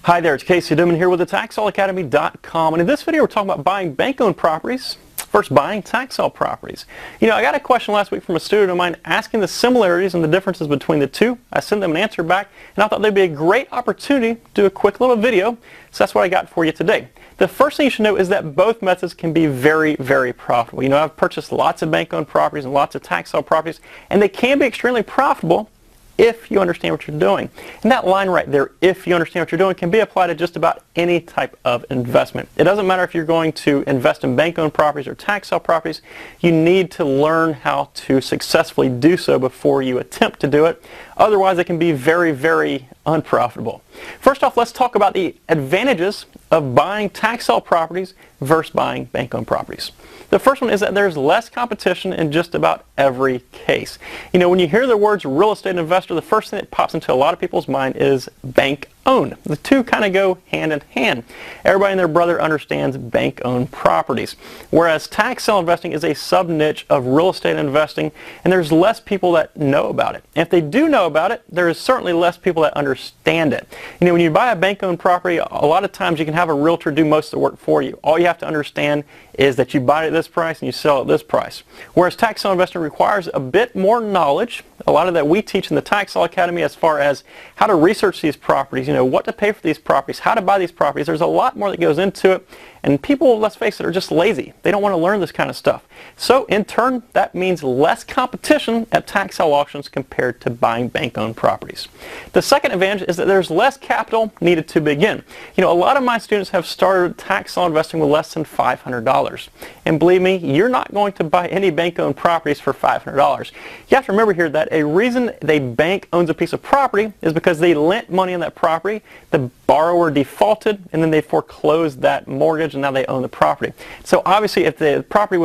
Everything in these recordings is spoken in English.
Hi there, it's Casey Duman here with the TaxSaleAcademy.com, and in this video we're talking about buying bank-owned properties versus buying tax sale properties. You know, I got a question last week from a student of mine asking the similarities and the differences between the two. I sent them an answer back, and I thought they'd be a great opportunity to do a quick little video, so that's what I got for you today. The first thing you should know is that both methods can be very, very profitable. You know, I've purchased lots of bank-owned properties and lots of tax sale properties, and they can be extremely profitable if you understand what you're doing. And that line right there, if you understand what you're doing, can be applied to just about any type of investment. It doesn't matter if you're going to invest in bank-owned properties or tax sale properties. You need to learn how to successfully do so before you attempt to do it. Otherwise, it can be very, very unprofitable. First off, let's talk about the advantages of buying tax sale properties versus buying bank-owned properties. The first one is that there's less competition in just about every case. You know, when you hear the words real estate investor, the first thing that pops into a lot of people's mind is bank-owned. The two kind of go hand in hand. Everybody and their brother understands bank-owned properties, whereas tax sale investing is a sub-niche of real estate investing, and there's less people that know about it. And if they do know about it, there is certainly less people that understand it. You know, when you buy a bank-owned property, a lot of times you can have a realtor do most of the work for you. All you have to understand is that you buy it at this price and you sell at this price. Whereas tax sale investing requires a bit more knowledge. A lot of that we teach in the Tax Sale Academy as far as how to research these properties, you know, what to pay for these properties, how to buy these properties. There's a lot more that goes into it. And people, let's face it, are just lazy. They don't want to learn this kind of stuff. So in turn, that means less competition at tax sale auctions compared to buying bank-owned properties. The second advantage is that there's less capital needed to begin. You know, a lot of my students have started tax sale investing with less than $500. And believe me, you're not going to buy any bank-owned properties for $500. You have to remember here that a reason a bank owns a piece of property is because they lent money on that property, the borrower defaulted, and then they foreclosed that mortgage, and now they own the property. So obviously if the property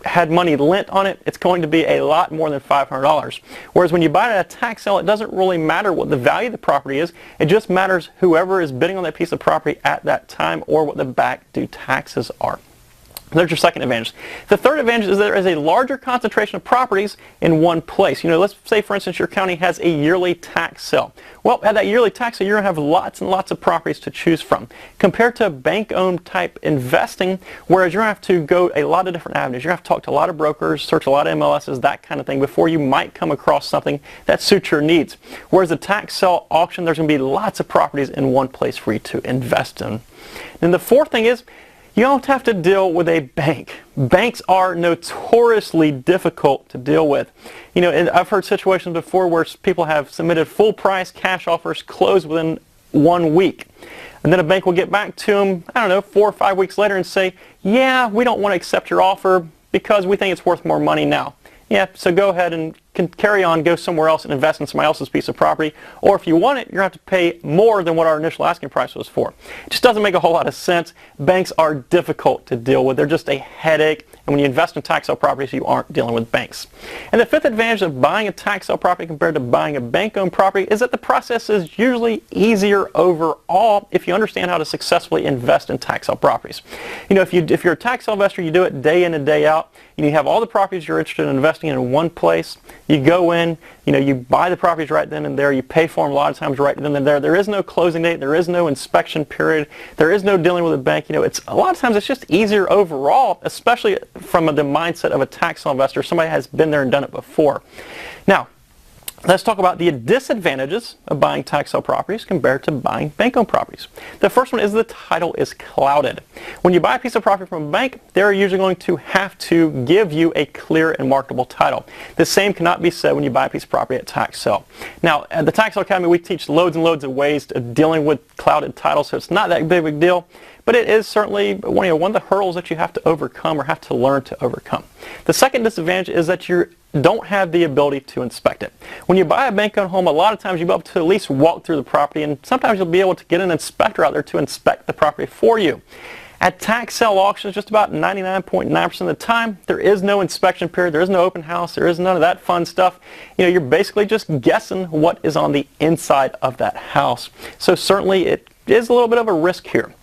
had money lent on it, it's going to be a lot more than $500. Whereas when you buy it at a tax sale, it doesn't really matter what the value of the property is. It just matters whoever is bidding on that piece of property at that time or what the back due taxes are. There's your second advantage. The third advantage is that there is a larger concentration of properties in one place. You know, let's say for instance your county has a yearly tax sale. Well, at that yearly tax sale, you're going to have lots and lots of properties to choose from. Compared to bank-owned type investing, whereas you're going to have to go a lot of different avenues. You're going to have to talk to a lot of brokers, search a lot of MLSs, that kind of thing, before you might come across something that suits your needs. Whereas the tax sale auction, there's going to be lots of properties in one place for you to invest in. And the fourth thing is, you don't have to deal with a bank. Banks are notoriously difficult to deal with. You know, and I've heard situations before where people have submitted full price cash offers closed within 1 week. And then a bank will get back to them, I don't know, 4 or 5 weeks later and say, yeah, we don't want to accept your offer because we think it's worth more money now. Yeah, so go ahead and carry on, go somewhere else and invest in somebody else's piece of property. Or if you want it, you're going to have to pay more than what our initial asking price was for. It just doesn't make a whole lot of sense. Banks are difficult to deal with. They're just a headache. And when you invest in tax sale properties, you aren't dealing with banks. And the fifth advantage of buying a tax sale property compared to buying a bank-owned property is that the process is usually easier overall if you understand how to successfully invest in tax sale properties. You know, if you're a tax sale investor, you do it day in and day out. You have all the properties you're interested in investing in one place. You go in, you know, you buy the properties right then and there. You pay for them a lot of times right then and there. There is no closing date. There is no inspection period. There is no dealing with a bank. You know, a lot of times it's just easier overall, especially from the mindset of a tax sale investor. Somebody has been there and done it before. Now, let's talk about the disadvantages of buying tax sale properties compared to buying bank-owned properties. The first one is the title is clouded. When you buy a piece of property from a bank, they're usually going to have to give you a clear and marketable title. The same cannot be said when you buy a piece of property at tax sale. Now, at the Tax Sale Academy, we teach loads and loads of ways of dealing with clouded titles, so it's not that big of a deal. But it is certainly one of the hurdles that you have to overcome or have to learn to overcome. The second disadvantage is that you don't have the ability to inspect it. When you buy a bank-owned home, a lot of times you'll be able to at least walk through the property, and sometimes you'll be able to get an inspector out there to inspect the property for you. At tax sale auctions, just about 99.9% of the time, there is no inspection period, there is no open house, there is none of that fun stuff. You know, you're basically just guessing what is on the inside of that house. So certainly it is a little bit of a risk here.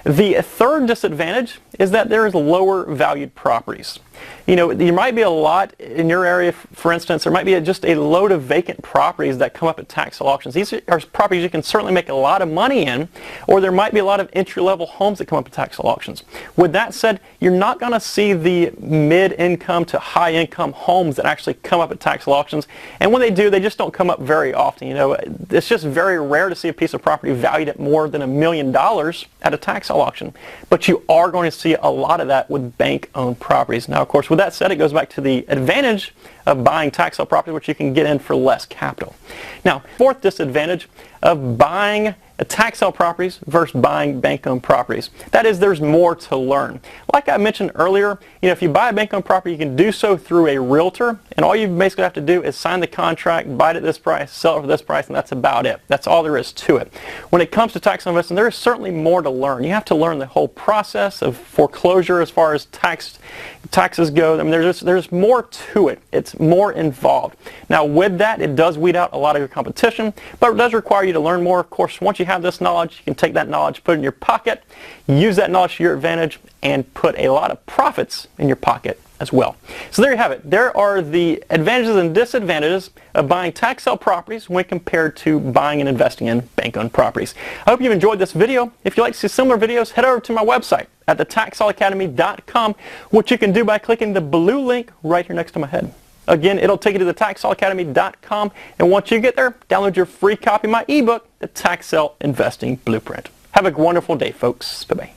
The third disadvantage is that there is lower valued properties. You know, there might be a lot in your area, for instance, there might be just a load of vacant properties that come up at tax sale auctions. These are properties you can certainly make a lot of money in, or there might be a lot of entry-level homes that come up at tax sale auctions. With that said, you're not going to see the mid-income to high-income homes that actually come up at tax sale auctions, and when they do, they just don't come up very often. You know, it's just very rare to see a piece of property valued at more than $1 million at a tax sale auction, but you are going to see a lot of that with bank-owned properties. Now, of course, with that said, it goes back to the advantage of buying tax sale property, which you can get in for less capital. Now, fourth disadvantage of buying tax sale properties versus buying bank-owned properties. That is, there's more to learn. Like I mentioned earlier, you know, if you buy a bank-owned property, you can do so through a realtor, and all you basically have to do is sign the contract, buy it at this price, sell it for this price, and that's about it. That's all there is to it. When it comes to tax sale investing, there is certainly more to learn. You have to learn the whole process of foreclosure as far as taxes go. I mean, there's more to it. It's more involved. Now, with that, it does weed out a lot of your competition, but it does require you to learn more. Of course, once you have this knowledge, you can take that knowledge, put it in your pocket, use that knowledge to your advantage, and put a lot of profits in your pocket as well. So there you have it. There are the advantages and disadvantages of buying tax sale properties when compared to buying and investing in bank-owned properties. I hope you've enjoyed this video. If you'd like to see similar videos, head over to my website at thetaxsaleacademy.com, which you can do by clicking the blue link right here next to my head. Again, it'll take you to thetaxsaleacademy.com, and once you get there, download your free copy of my ebook, The Tax Sale Investing Blueprint. Have a wonderful day, folks. Bye-bye.